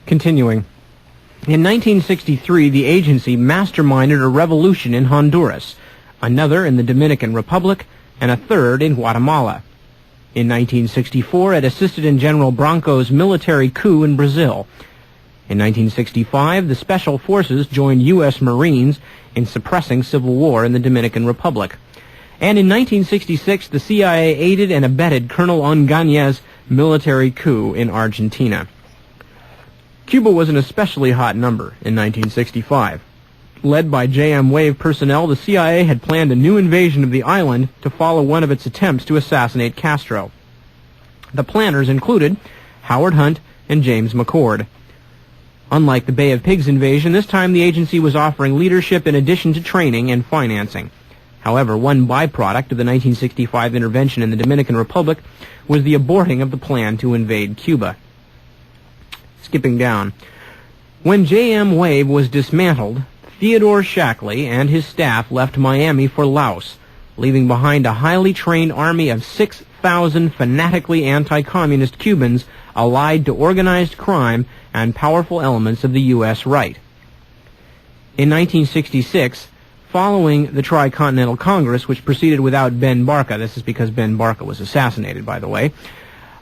Continuing. In 1963, the agency masterminded a revolution in Honduras, another in the Dominican Republic, and a third in Guatemala. In 1964, it assisted in General Branco's military coup in Brazil. In 1965, the Special Forces joined U.S. Marines in suppressing civil war in the Dominican Republic. And in 1966, the CIA aided and abetted Colonel Ongañez's military coup in Argentina. Cuba was an especially hot number in 1965. Led by JM Wave personnel, the CIA had planned a new invasion of the island to follow one of its attempts to assassinate Castro. The planners included Howard Hunt and James McCord. Unlike the Bay of Pigs invasion, this time the agency was offering leadership in addition to training and financing. However, one byproduct of the 1965 intervention in the Dominican Republic was the aborting of the plan to invade Cuba. Skipping down. When JM Wave was dismantled, Theodore Shackley and his staff left Miami for Laos, leaving behind a highly trained army of 6,000 fanatically anti-communist Cubans allied to organized crime and powerful elements of the U.S. right. In 1966, following the Tricontinental Congress, which proceeded without Ben Barka — this is because Ben Barka was assassinated, by the way —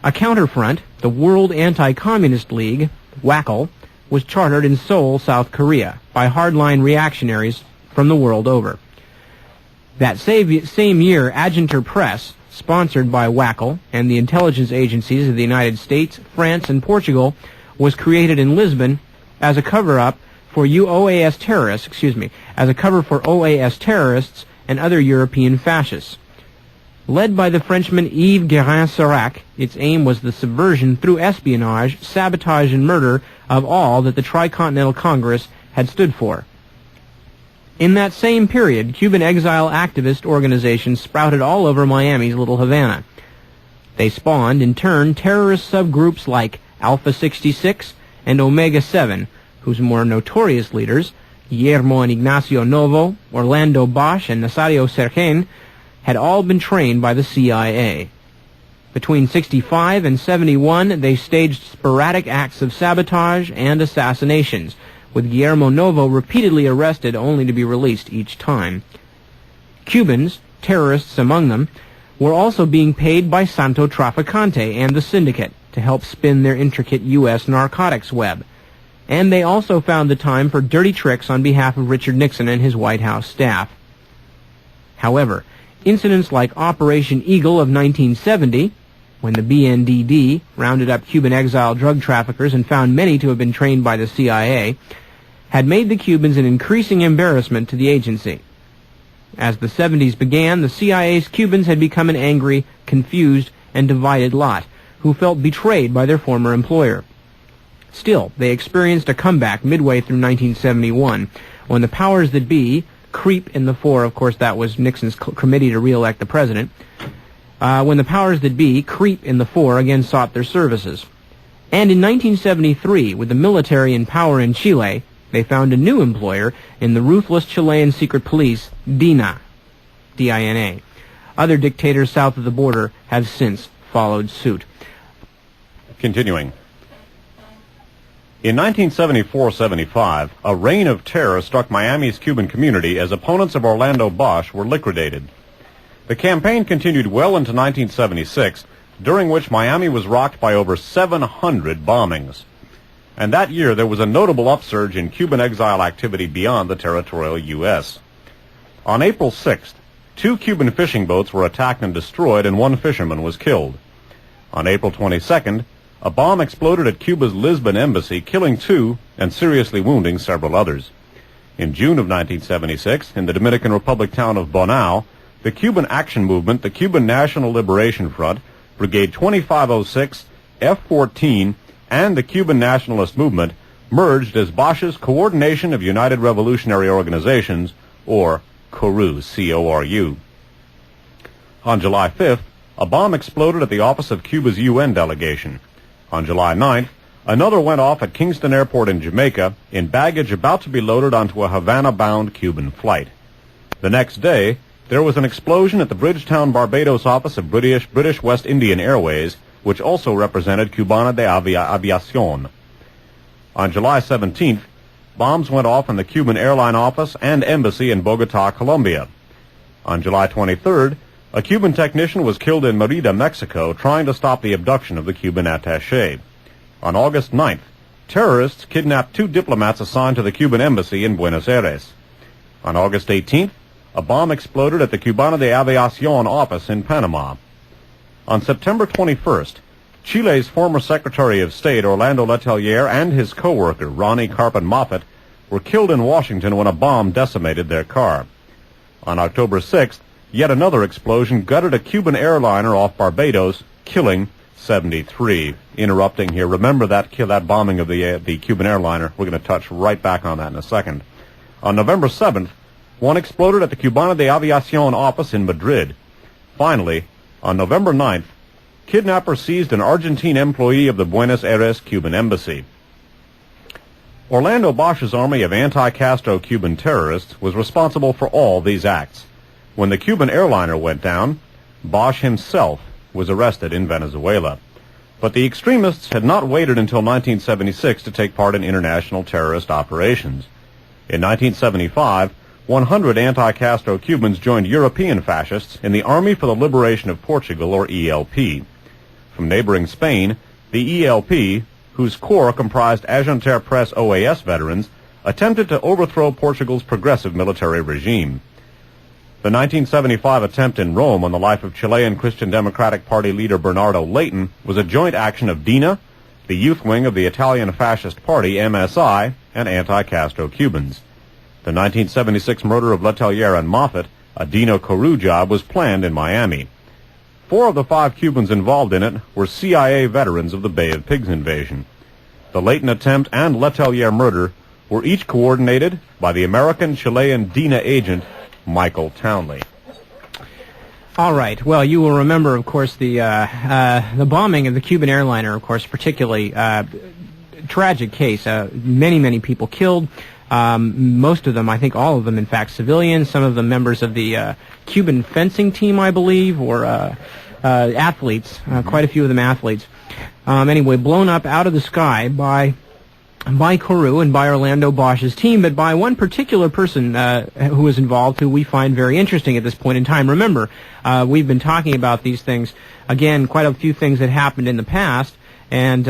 a counterfront, the World Anti-Communist League, WACL, was chartered in Seoul, South Korea, by hardline reactionaries from the world over. That same year, Adjunter Press, sponsored by WACL and the intelligence agencies of the United States, France, and Portugal, was created in Lisbon as a cover-up for OAS terrorists and other European fascists. Led by the Frenchman Yves Guérin-Serac, its aim was the subversion through espionage, sabotage, and murder of all that the Tricontinental Congress had stood for. In that same period, Cuban exile activist organizations sprouted all over Miami's Little Havana. They spawned, in turn, terrorist subgroups like Alpha 66 and Omega 7, whose more notorious leaders, Guillermo and Ignacio Novo, Orlando Bosch, and Nazario Sergen, had all been trained by the CIA. Between 65 and 71, they staged sporadic acts of sabotage and assassinations, with Guillermo Novo repeatedly arrested only to be released each time. Cubans, terrorists among them, were also being paid by Santo Traficante and the Syndicate to help spin their intricate U.S. narcotics web. And they also found the time for dirty tricks on behalf of Richard Nixon and his White House staff. However, incidents like Operation Eagle of 1970, when the BNDD rounded up Cuban exile drug traffickers and found many to have been trained by the CIA, had made the Cubans an increasing embarrassment to the agency. As the 70s began, the CIA's Cubans had become an angry, confused, and divided lot, who felt betrayed by their former employer. Still, they experienced a comeback midway through 1971, when the powers that be, creep in the fore — of course that was Nixon's committee to re-elect the president — when the powers that be, creep in the fore, again sought their services. And in 1973, with the military in power in Chile, they found a new employer in the ruthless Chilean secret police, DINA, D-I-N-A. Other dictators south of the border have since followed suit. Continuing. In 1974-75, a reign of terror struck Miami's Cuban community as opponents of Orlando Bosch were liquidated. The campaign continued well into 1976, during which Miami was rocked by over 700 bombings. And that year there was a notable upsurge in Cuban exile activity beyond the territorial U.S. On April 6th, 2 Cuban fishing boats were attacked and destroyed, and 1 fisherman was killed. On April 22nd, a bomb exploded at Cuba's Lisbon embassy, killing 2 and seriously wounding several others. In June of 1976, in the Dominican Republic town of Bonao, the Cuban Action Movement, the Cuban National Liberation Front, Brigade 2506, F-14, and the Cuban Nationalist Movement merged as Bosch's Coordination of United Revolutionary Organizations, or CORU, C-O-R-U. On July 5th, a bomb exploded at the office of Cuba's UN delegation. On July 9th, another went off at Kingston Airport in Jamaica in baggage about to be loaded onto a Havana-bound Cuban flight. The next day, there was an explosion at the Bridgetown, Barbados office of British West Indian Airways, which also represented Cubana de Aviación. On July 17th, bombs went off in the Cuban airline office and embassy in Bogota, Colombia. On July 23rd, a Cuban technician was killed in Mérida, Mexico, trying to stop the abduction of the Cuban attaché. On August 9th, terrorists kidnapped 2 diplomats assigned to the Cuban embassy in Buenos Aires. On August 18th, a bomb exploded at the Cubana de Aviación office in Panama. On September 21st, Chile's former Secretary of State Orlando Letelier and his co-worker Ronnie Carpin Moffett were killed in Washington when a bomb decimated their car. On October 6th, yet another explosion gutted a Cuban airliner off Barbados, killing 73. Interrupting here, remember that bombing of the Cuban airliner. We're going to touch right back on that in a second. On November 7th, one exploded at the Cubana de Aviación office in Madrid. Finally, on November 9th, kidnappers seized an Argentine employee of the Buenos Aires Cuban embassy. Orlando Bosch's army of anti-Castro Cuban terrorists was responsible for all these acts. When the Cuban airliner went down, Bosch himself was arrested in Venezuela. But the extremists had not waited until 1976 to take part in international terrorist operations. In 1975, 100 anti-Castro Cubans joined European fascists in the Army for the Liberation of Portugal, or ELP. From neighboring Spain, the ELP, whose core comprised Agenter Press OAS veterans, attempted to overthrow Portugal's progressive military regime. The 1975 attempt in Rome on the life of Chilean Christian Democratic Party leader Bernardo Leighton was a joint action of DINA, the youth wing of the Italian Fascist Party, MSI, and anti-Castro Cubans. The 1976 murder of Letelier and Moffett, a Dino Carew job, was planned in Miami. 4 of the 5 Cubans involved in it were CIA veterans of the Bay of Pigs invasion. The Leighton attempt and Letelier murder were each coordinated by the American-Chilean DINA agent Michael Townley. All right. Well, you will remember, of course, the bombing of the Cuban airliner, of course, particularly tragic case. Many people killed. Most of them, I think all of them, in fact, civilians. Some of them members of the Cuban fencing team, I believe, or athletes. Quite a few of them athletes. Anyway, blown up out of the sky by Carew and by Orlando Bosch's team, but by one particular person who was involved, who we find very interesting at this point in time. Remember, we've been talking about these things, again, quite a few things that happened in the past, and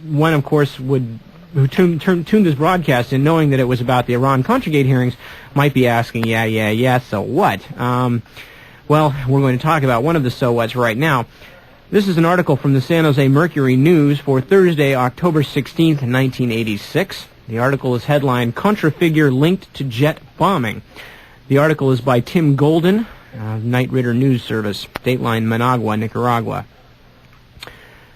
one, of course, who tuned this broadcast in knowing that it was about the Iran-Contragate hearings might be asking, yeah, so what? Well, we're going to talk about one of the so whats right now. This is an article from the San Jose Mercury News for Thursday, October 16th, 1986. The article is headlined, Contra Figure Linked to Jet Bombing. The article is by Tim Golden, Night Ritter News Service, Dateline Managua, Nicaragua.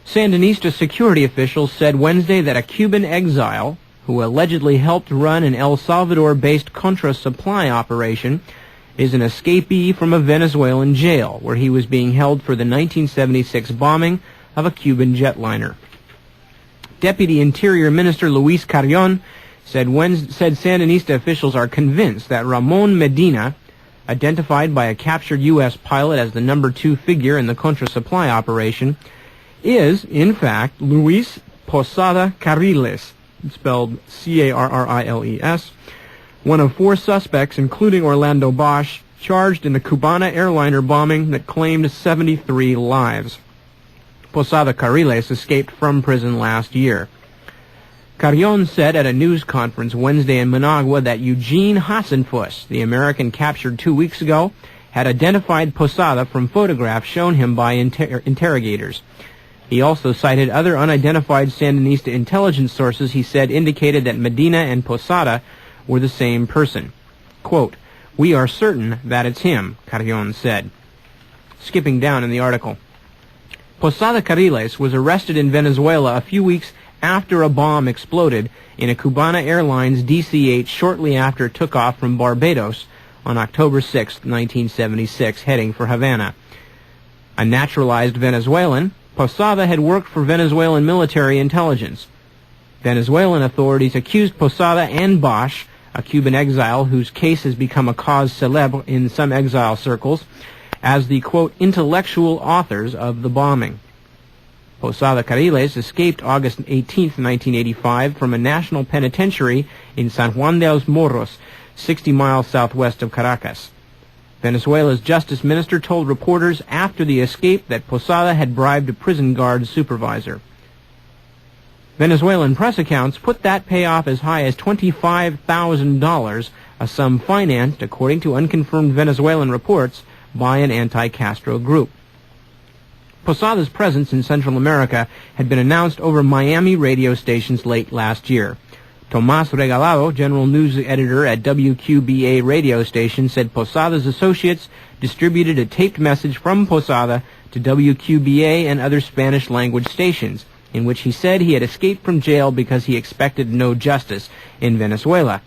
Sandinista security officials said Wednesday that a Cuban exile, who allegedly helped run an El Salvador-based Contra supply operation, is an escapee from a Venezuelan jail, where he was being held for the 1976 bombing of a Cuban jetliner. Deputy Interior Minister Luis Carrion said Sandinista officials are convinced that Ramon Medina, identified by a captured U.S. pilot as the number 2 figure in the Contra supply operation, is, in fact, Luis Posada Carriles, spelled C-A-R-R-I-L-E-S, one of 4 suspects, including Orlando Bosch, charged in the Cubana airliner bombing that claimed 73 lives. Posada Carriles escaped from prison last year. Carrion said at a news conference Wednesday in Managua that Eugene Hasenfuss, the American captured 2 weeks ago, had identified Posada from photographs shown him by interrogators. He also cited other unidentified Sandinista intelligence sources he said indicated that Medina and Posada were the same person. Quote, "We are certain that it's him," Carrion said. Skipping down in the article. Posada Carriles was arrested in Venezuela a few weeks after a bomb exploded in a Cubana Airlines DC-8 shortly after it took off from Barbados on October 6, 1976, heading for Havana. A naturalized Venezuelan, Posada had worked for Venezuelan military intelligence. Venezuelan authorities accused Posada and Bosch, a Cuban exile whose case has become a cause célèbre in some exile circles, as the, quote, intellectual authors of the bombing. Posada Carriles escaped August 18, 1985, from a national penitentiary in San Juan de los Morros, 60 miles southwest of Caracas. Venezuela's justice minister told reporters after the escape that Posada had bribed a prison guard supervisor. Venezuelan press accounts put that payoff as high as $25,000, a sum financed, according to unconfirmed Venezuelan reports, by an anti-Castro group. Posada's presence in Central America had been announced over Miami radio stations late last year. Tomás Regalado, general news editor at WQBA radio station, said Posada's associates distributed a taped message from Posada to WQBA and other Spanish-language stations, in which he said he had escaped from jail because he expected no justice in Venezuela.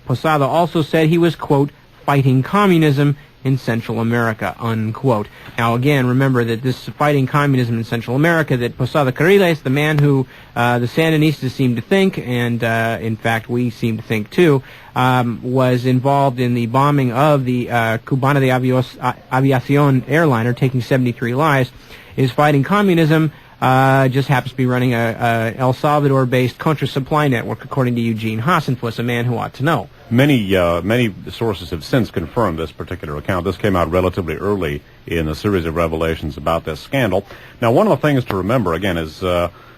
Posada also said he was, quote, fighting communism in Central America, unquote. Now, again, remember that this fighting communism in Central America, that Posada Carriles, the man who the Sandinistas seem to think, and in fact we seem to think too, was involved in the bombing of the Cubana de Aviación airliner, taking 73 lives, is fighting communism. Just happens to be running a El Salvador-based contra-supply network, according to Eugene Hassenfuss, a man who ought to know. Many sources have since confirmed this particular account. This came out relatively early in a series of revelations about this scandal. Now, one of the things to remember, again, is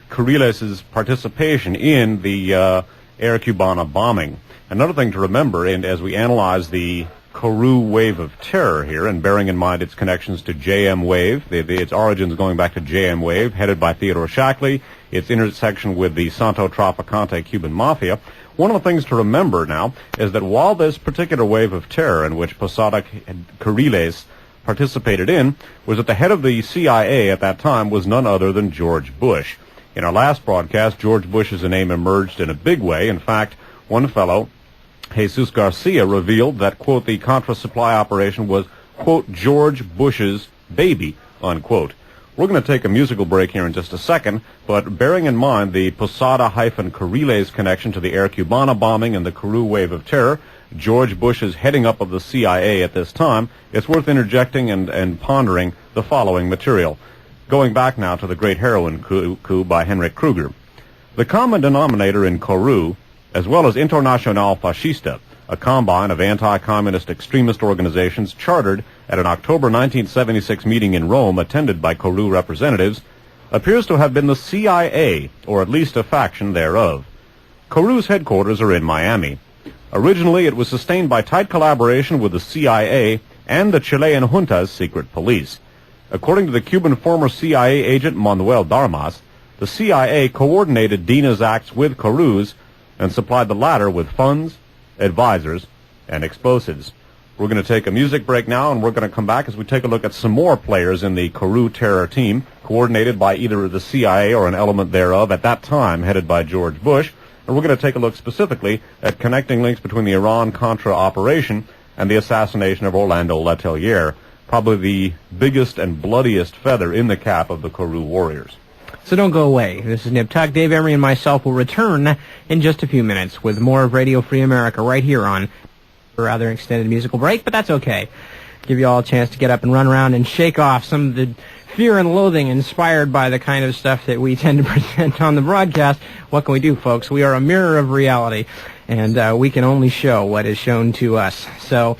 Carriles' participation in the Air Cubana bombing. Another thing to remember, and as we analyze the Kourou wave of terror here, and bearing in mind its connections to JM Wave, its origins going back to JM Wave, headed by Theodore Shackley, its intersection with the Santo Traficante Cuban Mafia. One of the things to remember now is that while this particular wave of terror in which Posada Carriles participated in was at the head of the CIA at that time was none other than George Bush. In our last broadcast, George Bush's name emerged in a big way. In fact, one fellow, Jesus Garcia, revealed that, quote, the Contra supply operation was, quote, George Bush's baby, unquote. We're going to take a musical break here in just a second, but bearing in mind the Posada-Carriles connection to the Air Cubana bombing and the Kourou wave of terror, George Bush's heading up of the CIA at this time, it's worth interjecting and pondering the following material. Going back now to the Great Heroin Coup by Henrik Kruger. The common denominator in Kourou, as well as Internacional Fascista, a combine of anti-communist extremist organizations chartered at an October 1976 meeting in Rome attended by Kourou representatives, appears to have been the CIA, or at least a faction thereof. Kourou's headquarters are in Miami. Originally, it was sustained by tight collaboration with the CIA and the Chilean junta's secret police. According to the Cuban former CIA agent Manuel Darmas, the CIA coordinated DINA's acts with Kourou's and supplied the latter with funds, advisors, and explosives. We're going to take a music break now, and we're going to come back as we take a look at some more players in the Kourou terror team, coordinated by either the CIA or an element thereof, at that time headed by George Bush. And we're going to take a look specifically at connecting links between the Iran-Contra operation and the assassination of Orlando Letelier, probably the biggest and bloodiest feather in the cap of the Kourou warriors. So don't go away. This is Nip Tuck. Dave Emory and myself will return in just a few minutes with more of Radio Free America right here on a rather extended musical break, but that's okay. Give you all a chance to get up and run around and shake off some of the fear and loathing inspired by the kind of stuff that we tend to present on the broadcast. What can we do, folks? We are a mirror of reality, and we can only show what is shown to us. So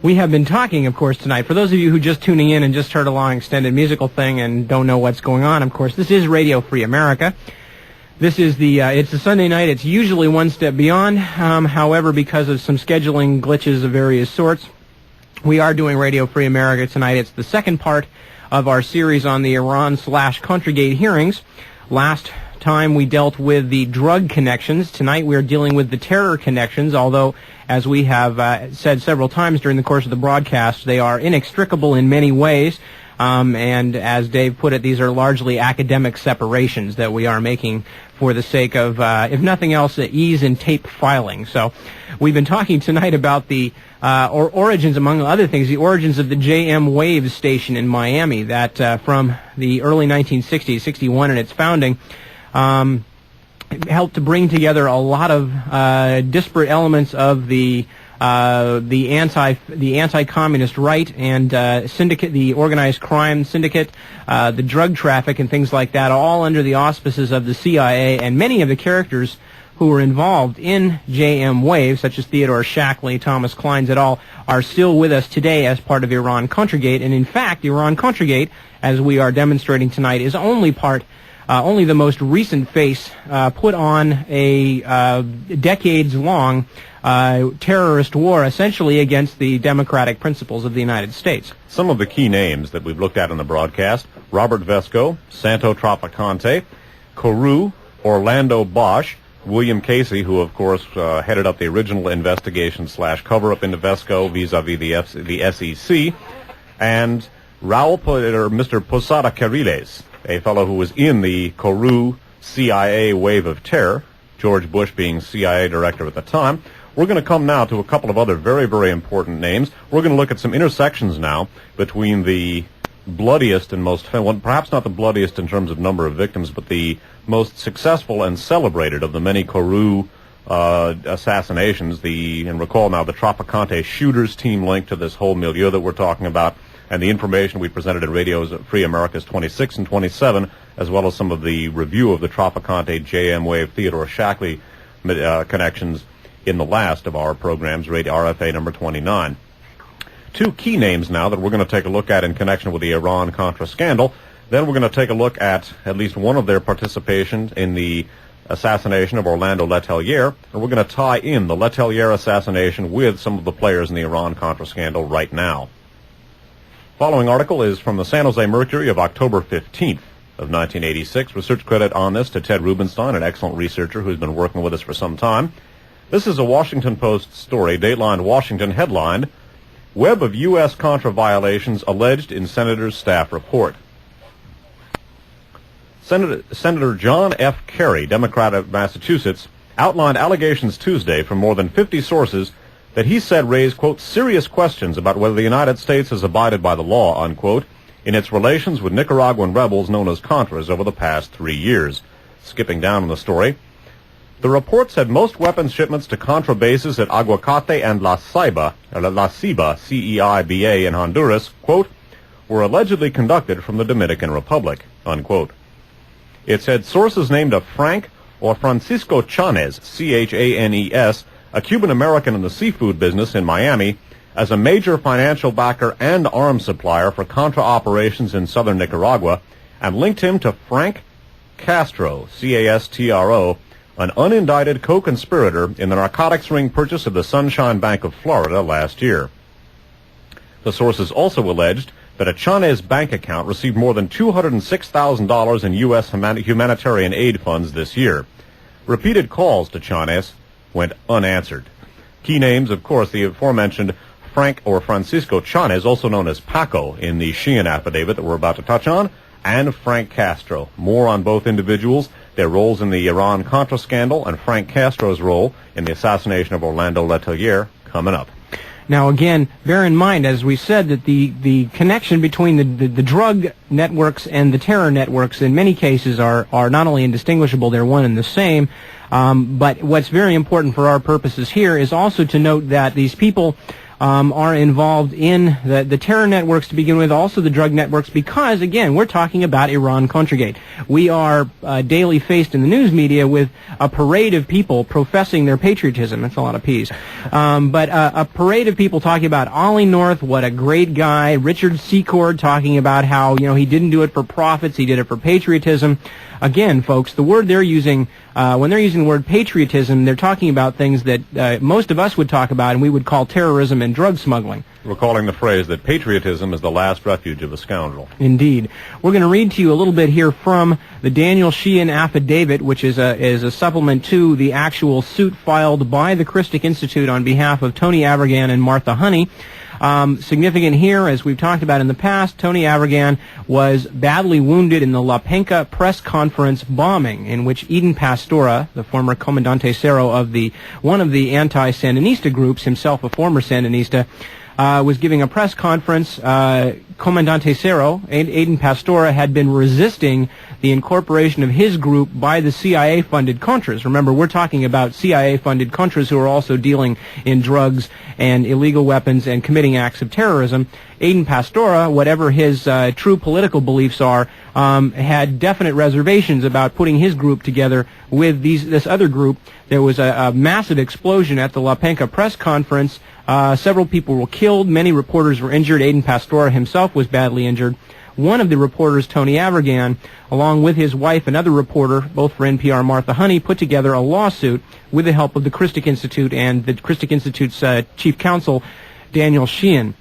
we have been talking, of course, tonight. For those of you who just tuning in and just heard a long extended musical thing and don't know what's going on, of course, this is Radio Free America. This is it's a Sunday night. It's usually one step beyond. However, because of some scheduling glitches of various sorts, we are doing Radio Free America tonight. It's the second part of our series on the Iran/Contragate hearings. Last time we dealt with the drug connections. Tonight we are dealing with the terror connections, although, as we have said several times during the course of the broadcast, they are inextricable in many ways. And as Dave put it, these are largely academic separations that we are making for the sake of, if nothing else, ease in tape filing. So we've been talking tonight about the origins, among other things, the origins of the JM Wave station in Miami that from the early 1960s, 61 in its founding, helped to bring together a lot of disparate elements of the the anti-communist right, and syndicate, the organized crime syndicate, the drug traffic, and things like that, all under the auspices of the CIA. And many of the characters who were involved in JM Wave, such as Theodore Shackley, Thomas Kleins et al., are still with us today as part of Iran-Contra-Gate. And in fact, Iran-Contra-Gate, as we are demonstrating tonight, is only the most recent face put on a decades-long terrorist war, essentially against the democratic principles of the United States. Some of the key names that we've looked at in the broadcast: Robert Vesco, Santo Trafficante, Carew, Orlando Bosch, William Casey, who of course headed up the original investigation / cover-up into Vesco vis-a-vis the SEC, and Mr. Posada Carriles, a fellow who was in the Carew CIA wave of terror, George Bush being CIA director at the time. We're going to come now to a couple of other very, very important names. We're going to look at some intersections now between the bloodiest and most, perhaps not the bloodiest in terms of number of victims, but the most successful and celebrated of the many Carew assassinations. And recall now the Trafficante shooters team linked to this whole milieu that we're talking about, and the information we presented in Radio's Free America's 26 and 27, as well as some of the review of the Trafficante, JM Wave, Theodore Shackley connections in the last of our programs, Radio RFA number 29. Two key names now that we're going to take a look at in connection with the Iran-Contra scandal. Then we're going to take a look at least one of their participation in the assassination of Orlando Letelier, and we're going to tie in the Letelier assassination with some of the players in the Iran-Contra scandal right now. Following article is from the San Jose Mercury of October 15th of 1986. Research credit on this to Ted Rubenstein, an excellent researcher who's been working with us for some time. This is a Washington Post story, datelined Washington, headlined, "Web of U.S. Contra violations alleged in Senator's staff report." Senator John F. Kerry, Democrat of Massachusetts, outlined allegations Tuesday from more than 50 sources that he said raised, quote, serious questions about whether the United States has abided by the law, unquote, in its relations with Nicaraguan rebels known as Contras over the past 3 years. Skipping down in the story, the report said most weapons shipments to Contra bases at Aguacate and La Ceiba, CEIBA in Honduras, quote, were allegedly conducted from the Dominican Republic, unquote. It said sources named a Frank or Francisco Chanes, C-H-A-N-E-S, a Cuban-American in the seafood business in Miami, as a major financial backer and arms supplier for Contra operations in southern Nicaragua, and linked him to Frank Castro, C-A-S-T-R-O, an unindicted co-conspirator in the narcotics ring purchase of the Sunshine Bank of Florida last year. The sources also alleged that a Chanes bank account received more than $206,000 in U.S. humanitarian aid funds this year. Repeated calls to Chanes went unanswered. Key names, of course, the aforementioned Frank or Francisco Chanes, also known as Paco in the Sheehan affidavit that we're about to touch on, and Frank Castro. More on both individuals, their roles in the Iran-Contra scandal, and Frank Castro's role in the assassination of Orlando Letelier coming up. Now, again, bear in mind, as we said, that the connection between the drug networks and the terror networks in many cases are not only indistinguishable, they're one and the same. But what's very important for our purposes here is also to note that these people are involved in the terror networks to begin with, also the drug networks, because, again, we're talking about Iran-Contra-Gate. We are daily faced in the news media with a parade of people professing their patriotism. That's a lot of P's. But a parade of people talking about Ollie North, what a great guy, Richard Secord talking about how, he didn't do it for profits, he did it for patriotism. Again, folks, the word they're using, when they're using the word patriotism, they're talking about things that most of us would talk about and we would call terrorism and drug smuggling. Recalling the phrase that patriotism is the last refuge of a scoundrel. Indeed. We're going to read to you a little bit here from the Daniel Sheehan affidavit, which is a supplement to the actual suit filed by the Christic Institute on behalf of Tony Avirgan and Martha Honey. Significant here, as we've talked about in the past, Tony Avirgan was badly wounded in the La Penca press conference bombing, in which Eden Pastora, the former Comandante Cero of one of the anti-Sandinista groups, himself a former Sandinista, was giving a press conference. Comandante Cero, Eden Pastora, had been resisting the incorporation of his group by the CIA-funded Contras. Remember, we're talking about CIA-funded Contras who are also dealing in drugs and illegal weapons and committing acts of terrorism. Aiden Pastora, whatever his true political beliefs are, had definite reservations about putting his group together with this other group. There was a massive explosion at the La Penca press conference. Several people were killed. Many reporters were injured. Aiden Pastora himself was badly injured. One of the reporters, Tony Avergan, along with his wife, another reporter, both for NPR, Martha Honey, put together a lawsuit with the help of the Christic Institute and the Christic Institute's chief counsel, Daniel Sheehan.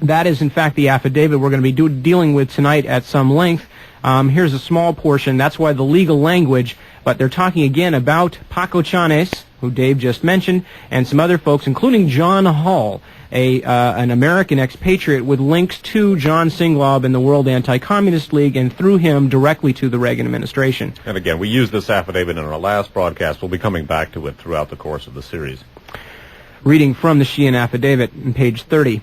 That is, in fact, the affidavit we're going to be dealing with tonight at some length. Here's a small portion. That's why the legal language, but they're talking again about Paco Chanes, who Dave just mentioned, and some other folks, including John Hall, an American expatriate with links to John Singlaub and the World Anti-Communist League, and through him directly to the Reagan administration. And again, we used this affidavit in our last broadcast. We'll be coming back to it throughout the course of the series. Reading from the Sheehan affidavit on page 30.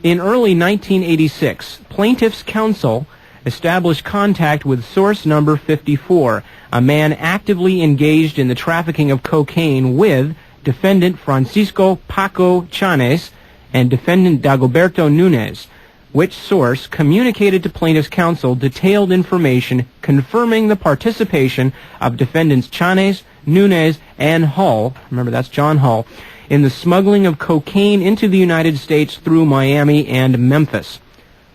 In early 1986, plaintiff's counsel established contact with source number 54, a man actively engaged in the trafficking of cocaine with defendant Francisco Paco Chanes and defendant Dagoberto Nunez, which source communicated to plaintiff's counsel detailed information confirming the participation of defendants Chanes, Nunez, and Hall, remember that's John Hall, in the smuggling of cocaine into the United States through Miami and Memphis.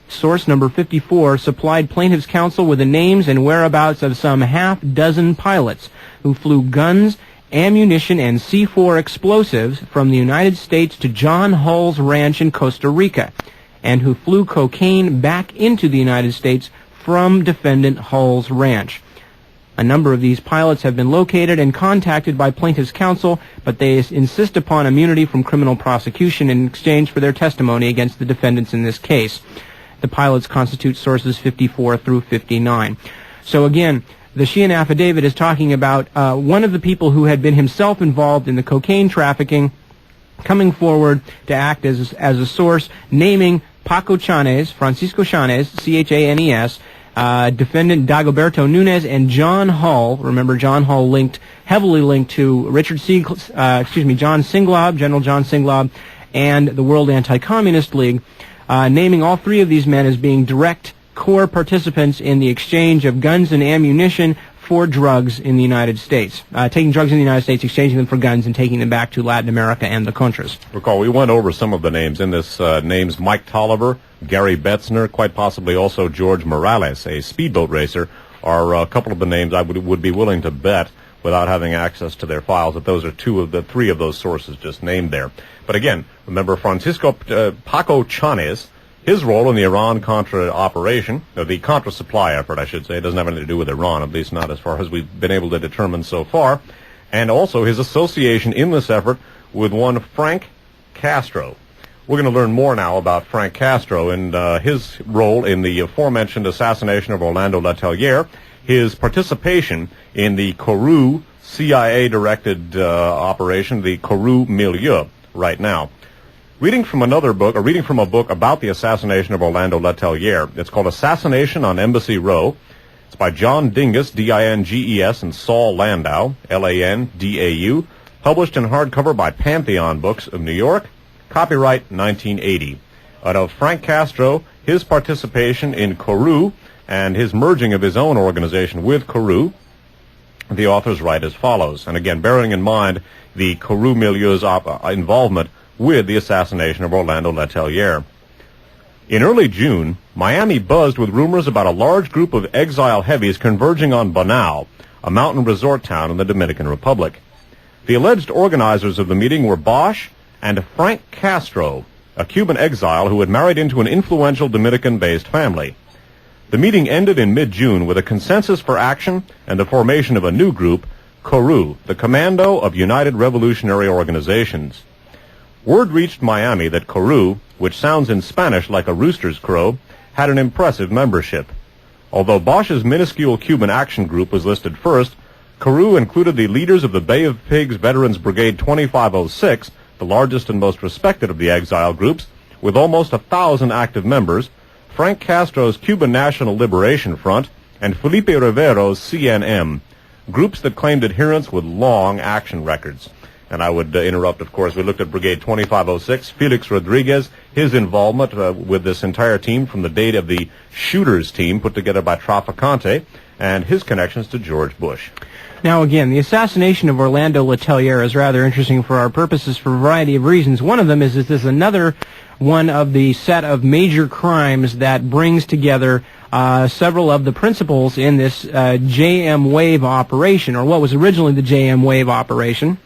Source number 54 supplied plaintiff's counsel with the names and whereabouts of some half-dozen pilots who flew guns, ammunition, and C4 explosives from the United States to John Hall's ranch in Costa Rica, and who flew cocaine back into the United States from defendant Hall's ranch. A number of these pilots have been located and contacted by plaintiff's counsel, but they insist upon immunity from criminal prosecution in exchange for their testimony against the defendants in this case. The pilots constitute sources 54 through 59. So again, the Sheehan affidavit is talking about one of the people who had been himself involved in the cocaine trafficking coming forward to act as a source, naming Paco Chanes, Francisco Chanes, C-H-A-N-E-S, defendant Dagoberto Nunez, and John Hall. Remember, John Hall heavily linked to John Singlaub, General John Singlaub, and the World Anti-Communist League, naming all three of these men as being direct core participants in the exchange of guns and ammunition for drugs in the United States. Taking drugs in the United States, exchanging them for guns, and taking them back to Latin America and the Contras. Recall, we went over some of the names. In this, names Mike Tolliver, Gary Betzner, quite possibly also George Morales, a speedboat racer, are a couple of the names I would be willing to bet, without having access to their files, that those are two of the three of those sources just named there. But again, remember Francisco Paco Chanes, his role in the Iran-Contra operation, or the Contra supply effort, I should say, it doesn't have anything to do with Iran, at least not as far as we've been able to determine so far, and also his association in this effort with one Frank Castro. We're going to learn more now about Frank Castro and his role in the aforementioned assassination of Orlando Letelier, his participation in the Kourou CIA-directed operation, the Kourou Milieu, right now. Reading from a book about the assassination of Orlando Letelier. It's called Assassination on Embassy Row. It's by John Dinges, D-I-N-G-E-S, and Saul Landau, L-A-N-D-A-U, published in hardcover by Pantheon Books of New York, copyright 1980. Out of Frank Castro, his participation in Kourou, and his merging of his own organization with Kourou, the authors write as follows. And again, bearing in mind the Kourou Milieu's involvement with the assassination of Orlando Letelier. In early June, Miami buzzed with rumors about a large group of exile heavies converging on Bonao, a mountain resort town in the Dominican Republic. The alleged organizers of the meeting were Bosch and Frank Castro, a Cuban exile who had married into an influential Dominican-based family. The meeting ended in mid-June with a consensus for action and the formation of a new group, Kourou, the Commando of United Revolutionary Organizations. Word reached Miami that Kourou, which sounds in Spanish like a rooster's crow, had an impressive membership. Although Bosch's minuscule Cuban action group was listed first, Kourou included the leaders of the Bay of Pigs Veterans Brigade 2506, the largest and most respected of the exile groups, with almost 1,000 active members, Frank Castro's Cuban National Liberation Front, and Felipe Rivero's CNM, groups that claimed adherence with long action records. And I would interrupt, of course. We looked at Brigade 2506, Felix Rodriguez, his involvement with this entire team from the date of the shooters team put together by Trafficante, and his connections to George Bush. Now, again, the assassination of Orlando Letelier is rather interesting for our purposes for a variety of reasons. One of them is that this is another one of the set of major crimes that brings together several of the principals in this JM Wave operation, or what was originally the JM Wave operation,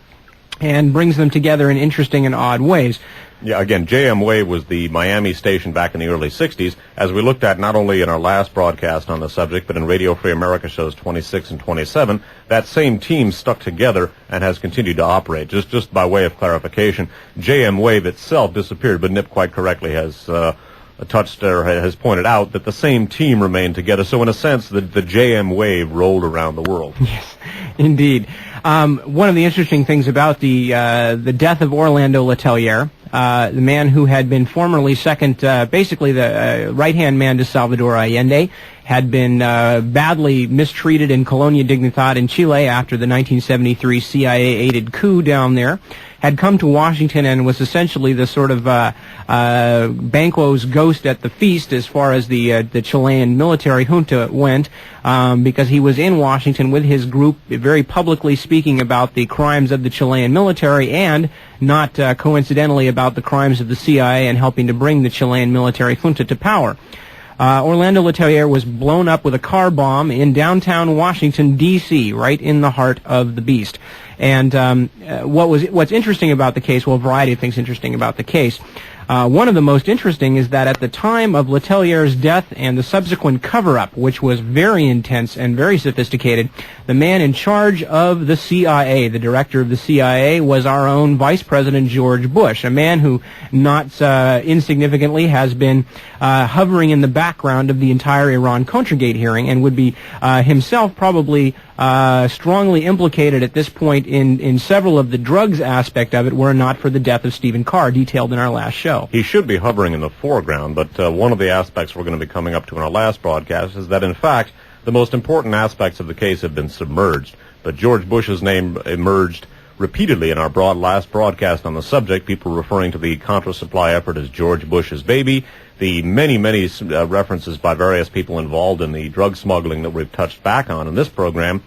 and brings them together in interesting and odd ways. Yeah, again, JM Wave was the Miami station back in the early 60s, as we looked at not only in our last broadcast on the subject, but in Radio Free America shows 26 and 27. That same team stuck together and has continued to operate. Just by way of clarification, JM Wave itself disappeared, but Nip quite correctly has touched or has pointed out that the same team remained together. So in a sense, the JM Wave rolled around the world. Yes, indeed. One of the interesting things about the death of Orlando Letelier, the man who had been formerly basically the right-hand man to Salvador Allende, had been badly mistreated in Colonia Dignidad in Chile after the 1973 CIA-aided coup down there, had come to Washington and was essentially the sort of Banquo's ghost at the feast as far as the Chilean military junta went, because he was in Washington with his group very publicly speaking about the crimes of the Chilean military and not coincidentally about the crimes of the CIA and helping to bring the Chilean military junta to power. Orlando Letelier was blown up with a car bomb in downtown Washington, D.C., right in the heart of the beast. And what's interesting about the case, well, a variety of things interesting about the case. One of the most interesting is that at the time of Letelier's death and the subsequent cover-up, which was very intense and very sophisticated, the man in charge of the CIA, the director of the CIA, was our own Vice President George Bush, a man who, not insignificantly, has been hovering in the background of the entire Iran-Contragate hearing and would be himself probably strongly implicated at this point in several of the drugs aspect of it were it not for the death of Stephen Carr, detailed in our last show. He should be hovering in the foreground, but one of the aspects we're going to be coming up to in our last broadcast is that, in fact, the most important aspects of the case have been submerged. But George Bush's name emerged repeatedly in our last broadcast on the subject, people referring to the Contra supply effort as George Bush's baby, the many references by various people involved in the drug smuggling that we've touched back on in this program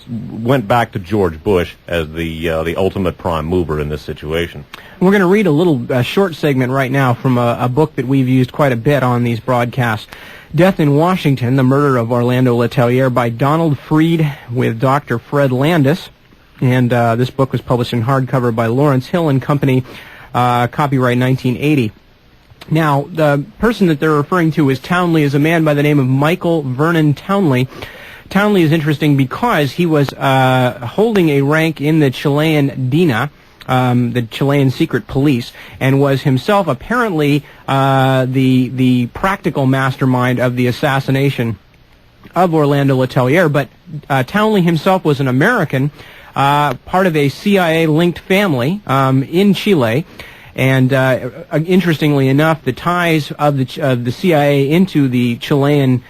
went back to George Bush as the ultimate prime mover in this situation. We're going to read a little short segment right now from a book that we've used quite a bit on these broadcasts. Death in Washington, The Murder of Orlando Letelier by Donald Freed with Dr. Fred Landis. And this book was published in hardcover by Lawrence Hill and Company, copyright 1980. Now, the person that they're referring to as Townley is a man by the name of Michael Vernon Townley. Townley is interesting because he was holding a rank in the Chilean DINA, the Chilean secret police, and was himself apparently the practical mastermind of the assassination of Orlando Letelier. But Townley himself was an American, part of a CIA-linked family in Chile. And interestingly enough, the ties of the CIA into the Chilean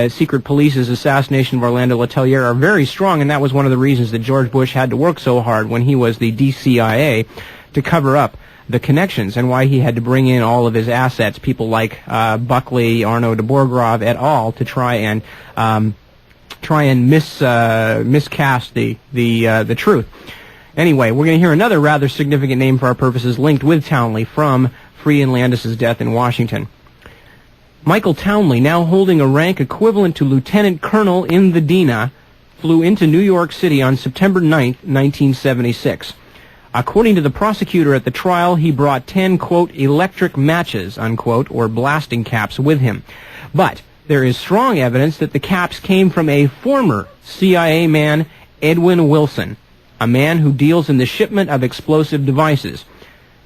secret police's assassination of Orlando Letelier are very strong, and that was one of the reasons that George Bush had to work so hard when he was the DCIA to cover up the connections, and why he had to bring in all of his assets, people like Buckley, Arnaud de Borgrave et al., to try and miscast the truth. Anyway, we're going to hear another rather significant name for our purposes linked with Townley from Freed and Landis's death in Washington. Michael Townley, now holding a rank equivalent to lieutenant colonel in the DINA, flew into New York City on September 9th, 1976. According to the prosecutor at the trial, he brought 10, quote, electric matches, unquote, or blasting caps with him. But there is strong evidence that the caps came from a former CIA man, Edwin Wilson, a man who deals in the shipment of explosive devices.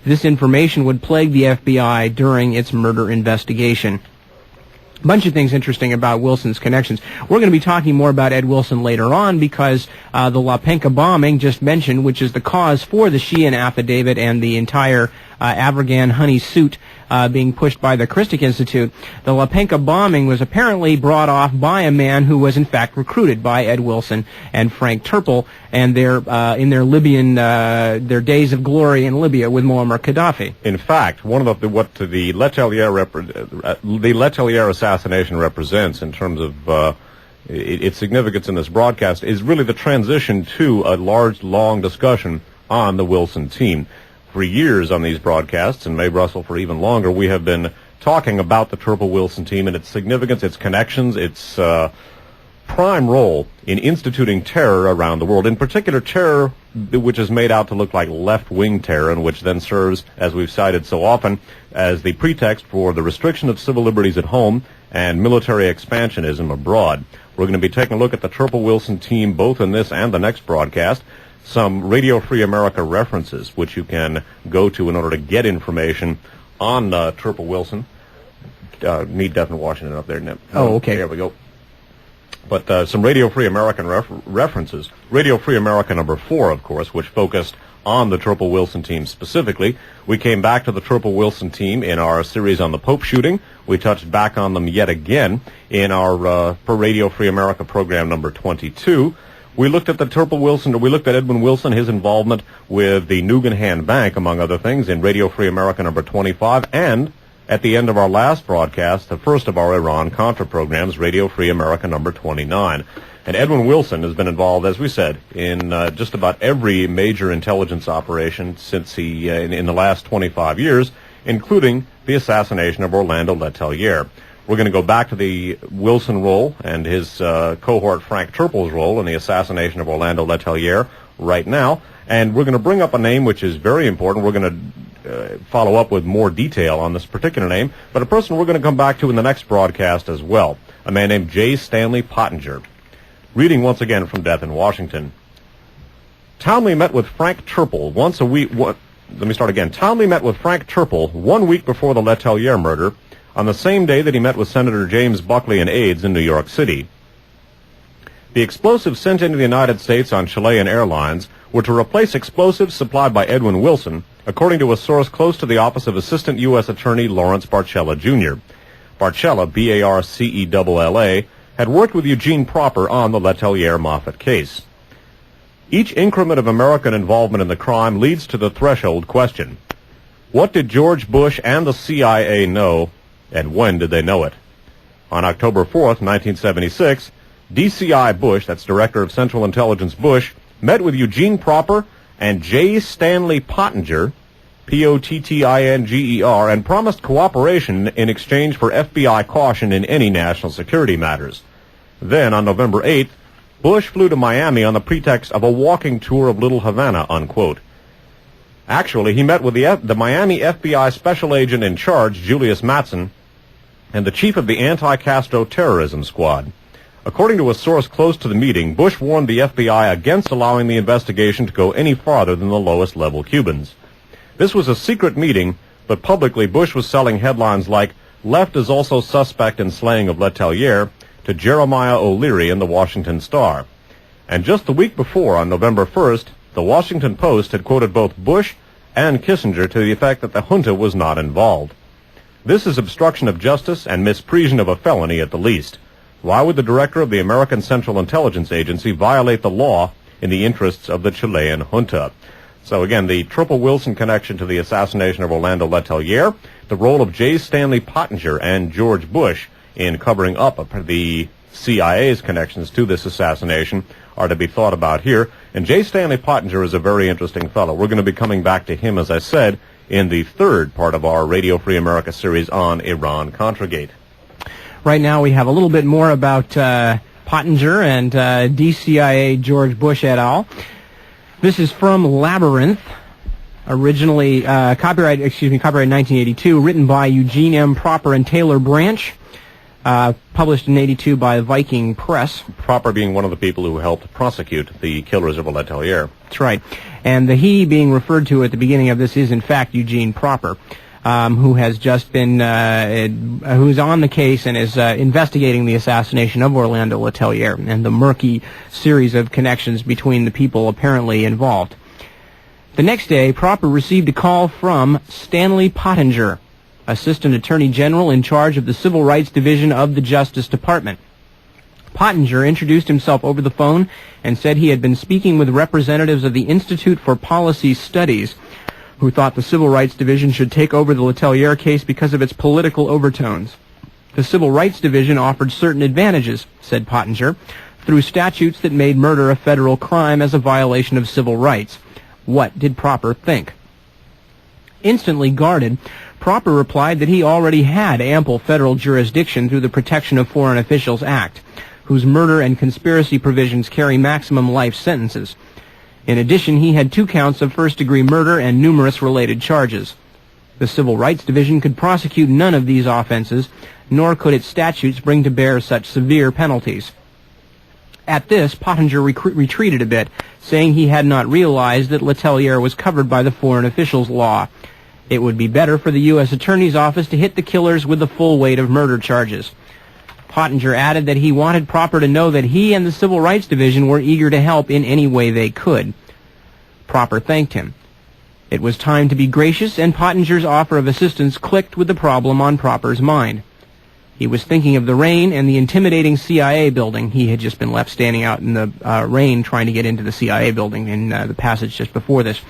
This information would plague the FBI during its murder investigation. A bunch of things interesting about Wilson's connections. We're going to be talking more about Ed Wilson later on because the La Penca bombing just mentioned, which is the cause for the Sheehan affidavit and the entire Avirgan honey suit being pushed by the Christic Institute. The Lepenka bombing was apparently brought off by a man who was in fact recruited by Ed Wilson and Frank Turpel, and in their Libyan their days of glory in Libya with Muammar Gaddafi. In fact, one of what the Letelier assassination represents in terms of its significance in this broadcast is really the transition to a large, long discussion on the Wilson team. For years on these broadcasts, and Mae Russell for even longer, we have been talking about the Turpel-Wilson team and its significance, its connections, its prime role in instituting terror around the world. In particular, terror which is made out to look like left-wing terror, and which then serves, as we've cited so often, as the pretext for the restriction of civil liberties at home and military expansionism abroad. We're going to be taking a look at the Turpel-Wilson team both in this and the next broadcast. Some Radio Free America references, which you can go to in order to get information on Turpel-Wilson. Need Deaf in Washington up there, Nip. Oh, okay. There we go. But some Radio Free American references. Radio Free America number 4, of course, which focused on the Turpel-Wilson team specifically. We came back to the Turpel-Wilson team in our series on the Pope shooting. We touched back on them yet again in our for Radio Free America program number 22. We looked at we looked at Edwin Wilson, his involvement with the Nugan Bank, among other things, in Radio Free America number 25, and at the end of our last broadcast, the first of our Iran-Contra programs, Radio Free America number 29. And Edwin Wilson has been involved, as we said, in just about every major intelligence operation since in the last 25 years, including the assassination of Orlando Letelier. We're going to go back to the Wilson role and his cohort Frank Turpel's role in the assassination of Orlando Letelier right now, and we're going to bring up a name which is very important. We're going to follow up with more detail on this particular name, but a person we're going to come back to in the next broadcast as well, a man named J. Stanley Pottinger. Reading once again from Death in Washington. Townley met with Frank Turpel once a week. Townley met with Frank Turpel 1 week before the Letelier murder, on the same day that he met with Senator James Buckley and aides in New York City. The explosives sent into the United States on Chilean Airlines were to replace explosives supplied by Edwin Wilson, according to a source close to the office of Assistant U.S. Attorney Lawrence Barcella, Jr. Barcella, B-A-R-C-E-L-L-A, had worked with Eugene Proper on the Letelier-Moffat case. Each increment of American involvement in the crime leads to the threshold question. What did George Bush and the CIA know, and when did they know it? On October 4th, 1976, DCI Bush, that's Director of Central Intelligence Bush, met with Eugene Proper and J. Stanley Pottinger, P-O-T-T-I-N-G-E-R, and promised cooperation in exchange for FBI caution in any national security matters. Then, on November 8th, Bush flew to Miami on the pretext of a walking tour of Little Havana, unquote. Actually, he met with the Miami FBI special agent in charge, Julius Mattson, and the chief of the anti-Castro terrorism squad. According to a source close to the meeting, Bush warned the FBI against allowing the investigation to go any farther than the lowest level Cubans. This was a secret meeting, but publicly Bush was selling headlines like, "Left is also suspect in slaying of Letelier," to Jeremiah O'Leary in the Washington Star. And just the week before, on November 1st, the Washington Post had quoted both Bush and Kissinger to the effect that the junta was not involved. This is obstruction of justice and misprision of a felony at the least. Why would the director of the American Central Intelligence Agency violate the law in the interests of the Chilean junta? So again, the Turpel-Wilson connection to the assassination of Orlando Letelier, the role of J. Stanley Pottinger and George Bush in covering up the CIA's connections to this assassination are to be thought about here. And J. Stanley Pottinger is a very interesting fellow. We're going to be coming back to him, as I said, in the third part of our Radio Free America series on Iran-Contragate. Right now we have a little bit more about Pottinger and DCIA George Bush et al. This is from Labyrinth, originally copyright 1982, written by Eugene M. Proper and Taylor Branch, published in 82 by Viking Press. Proper being one of the people who helped prosecute the killers of Letelier. That's right. And the he being referred to at the beginning of this is, in fact, Eugene Proper, who has just been, who's on the case and is investigating the assassination of Orlando Letelier and the murky series of connections between the people apparently involved. The next day, Proper received a call from Stanley Pottinger, Assistant Attorney General in charge of the Civil Rights Division of the Justice Department. Pottinger introduced himself over the phone and said he had been speaking with representatives of the Institute for Policy Studies, who thought the Civil Rights Division should take over the Letelier case because of its political overtones. The Civil Rights Division offered certain advantages, said Pottinger, through statutes that made murder a federal crime as a violation of civil rights. What did Proper think? Instantly guarded, Proper replied that he already had ample federal jurisdiction through the Protection of Foreign Officials Act, whose murder and conspiracy provisions carry maximum life sentences. In addition, he had 2 counts of first-degree murder and numerous related charges. The Civil Rights Division could prosecute none of these offenses, nor could its statutes bring to bear such severe penalties. At this, Pottinger retreated a bit, saying he had not realized that Letelier was covered by the Foreign Officials Law. It would be better for the U.S. Attorney's Office to hit the killers with the full weight of murder charges. Pottinger added that he wanted Proper to know that he and the Civil Rights Division were eager to help in any way they could. Proper thanked him. It was time to be gracious, and Pottinger's offer of assistance clicked with the problem on Proper's mind. He was thinking of the rain and the intimidating CIA building. He had just been left standing out in the rain trying to get into the CIA building in the passage just before this.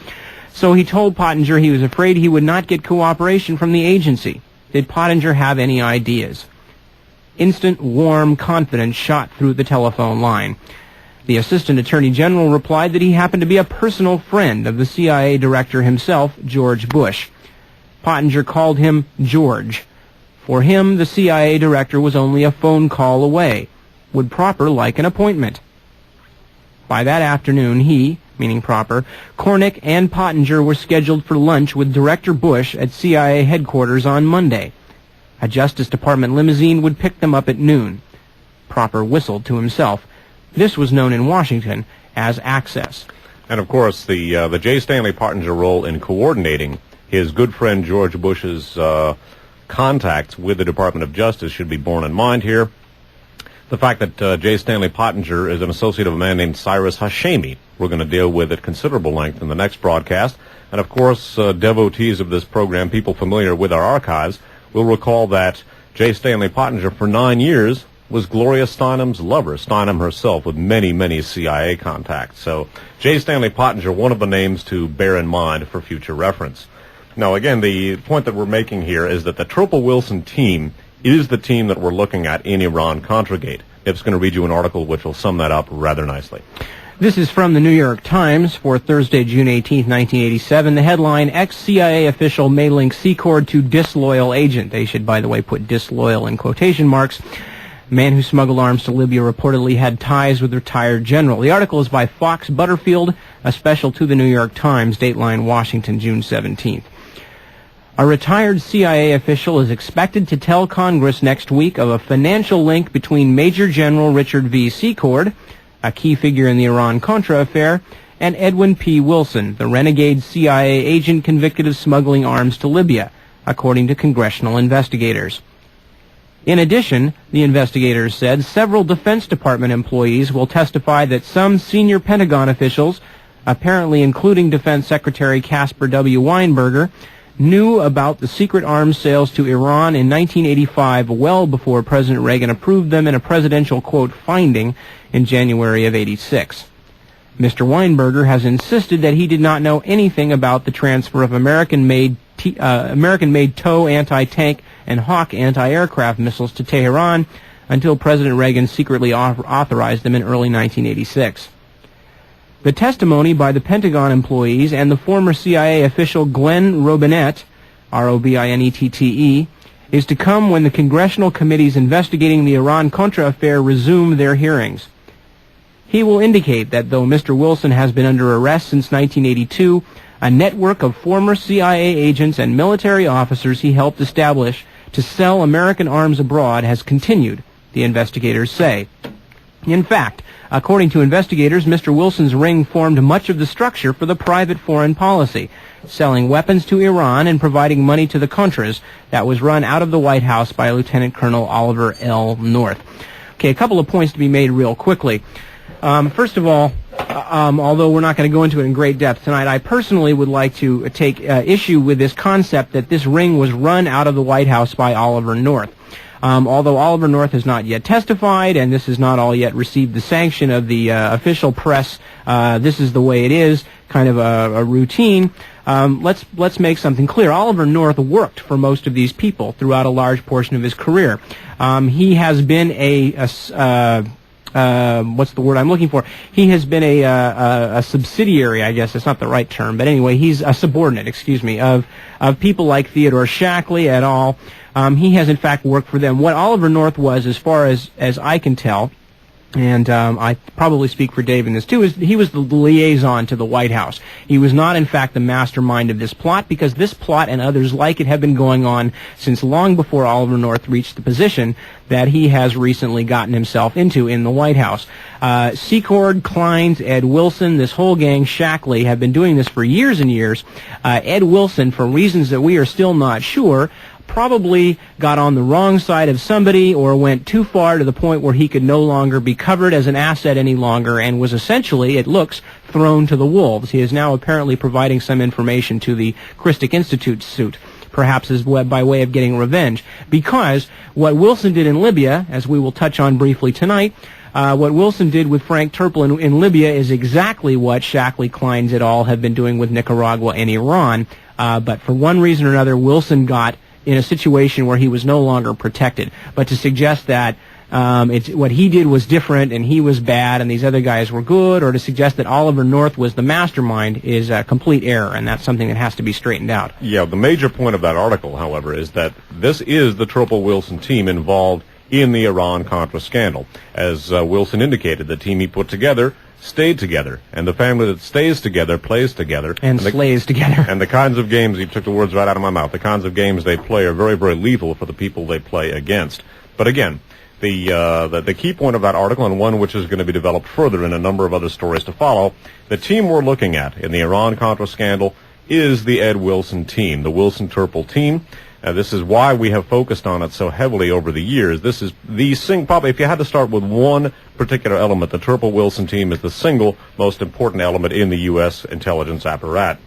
So he told Pottinger he was afraid he would not get cooperation from the agency. Did Pottinger have any ideas? Instant, warm confidence shot through the telephone line. The Assistant Attorney General replied that he happened to be a personal friend of the CIA director himself, George Bush. Pottinger called him George. For him, the CIA director was only a phone call away. Would Proper like an appointment? By that afternoon, he, meaning Proper, Cornick, and Pottinger were scheduled for lunch with Director Bush at CIA headquarters on Monday. A Justice Department limousine would pick them up at noon. Proper whistled to himself. This was known in Washington as access. And, of course, the J. Stanley Pottinger role in coordinating his good friend George Bush's contacts with the Department of Justice should be borne in mind here. The fact that J. Stanley Pottinger is an associate of a man named Cyrus Hashemi, we're going to deal with at considerable length in the next broadcast. And, of course, devotees of this program, people familiar with our archives, will recall that J. Stanley Pottinger, for 9 years, was Gloria Steinem's lover, Steinem herself, with many, many CIA contacts. So J. Stanley Pottinger, one of the names to bear in mind for future reference. Now, again, the point that we're making here is that the Tropel-Wilson team is the team that we're looking at in Iran-Contragate. It's going to read you an article which will sum that up rather nicely. This is from the New York Times for Thursday, June 18, 1987. The headline, Ex-CIA official may link Secord to disloyal agent. They should, by the way, put disloyal in quotation marks. Man who smuggled arms to Libya reportedly had ties with retired general. The article is by Fox Butterfield, a special to the New York Times, Dateline, Washington, June 17th. A retired CIA official is expected to tell Congress next week of a financial link between Major General Richard V. Secord, a key figure in the Iran-Contra affair, and Edwin P. Wilson, the renegade CIA agent convicted of smuggling arms to Libya, according to congressional investigators. In addition, the investigators said several Defense Department employees will testify that some senior Pentagon officials, apparently including Defense Secretary Caspar W. Weinberger, knew about the secret arms sales to Iran in 1985 well before President Reagan approved them in a presidential, quote, finding in January of '86. Mr. Weinberger has insisted that he did not know anything about the transfer of American-made TOW anti-tank and Hawk anti-aircraft missiles to Tehran until President Reagan secretly authorized them in early 1986. The testimony by the Pentagon employees and the former CIA official Glenn Robinette, R-O-B-I-N-E-T-T-E, is to come when the congressional committees investigating the Iran-Contra affair resume their hearings. He will indicate that though Mr. Wilson has been under arrest since 1982, a network of former CIA agents and military officers he helped establish to sell American arms abroad has continued, the investigators say. In fact, according to investigators, Mr. Wilson's ring formed much of the structure for the private foreign policy, selling weapons to Iran and providing money to the Contras that was run out of the White House by Lieutenant Colonel Oliver L. North. Okay, a couple of points to be made real quickly. First of all, although we're not going to go into it in great depth tonight, I personally would like to take issue with this concept that this ring was run out of the White House by Oliver North. Although Oliver North has not yet testified, and this has not all yet received the sanction of the official press, this is the way it is, kind of a routine. Let's make something clear. Oliver North worked for most of these people throughout a large portion of his career. He has been what's the word I'm looking for? He has been a subsidiary, I guess. It's not the right term, but anyway, he's a subordinate, of people like Theodore Shackley et al. He has, in fact, worked for them. What Oliver North was, as far as I can tell, and I probably speak for Dave in this too, is he was the liaison to the White House. He was not, in fact, the mastermind of this plot, because this plot and others like it have been going on since long before Oliver North reached the position that he has recently gotten himself into in the White House. Secord, Kleins, Ed Wilson, this whole gang, Shackley, have been doing this for years and years. Ed Wilson, for reasons that we are still not sure, probably got on the wrong side of somebody or went too far to the point where he could no longer be covered as an asset any longer and was essentially, it looks, thrown to the wolves. He is now apparently providing some information to the Christic Institute suit, perhaps as by way of getting revenge, because what Wilson did in Libya, as we will touch on briefly tonight, what Wilson did with Frank Turple in Libya is exactly what Shackley, Kleins et al. Have been doing with Nicaragua and Iran, but for one reason or another, Wilson got in a situation where he was no longer protected. But to suggest that what he did was different and he was bad and these other guys were good, or to suggest that Oliver North was the mastermind, is a complete error, and that's something that has to be straightened out. Yeah, the major point of that article, however, is that this is the Turple-Wilson team involved in the Iran-Contra scandal. As Wilson indicated, the team he put together stayed together, and the family that stays together plays together. And slays together. And the kinds of games, you took the words right out of my mouth, the kinds of games they play are very, very lethal for the people they play against. But again, the key point of that article, and one which is going to be developed further in a number of other stories to follow, the team we're looking at in the Iran-Contra scandal is the Ed Wilson team, the Wilson-Turple team. This is why we have focused on it so heavily over the years. This is probably, if you had to start with one particular element, the Turple-Wilson team is the single most important element in the U.S. intelligence apparatus.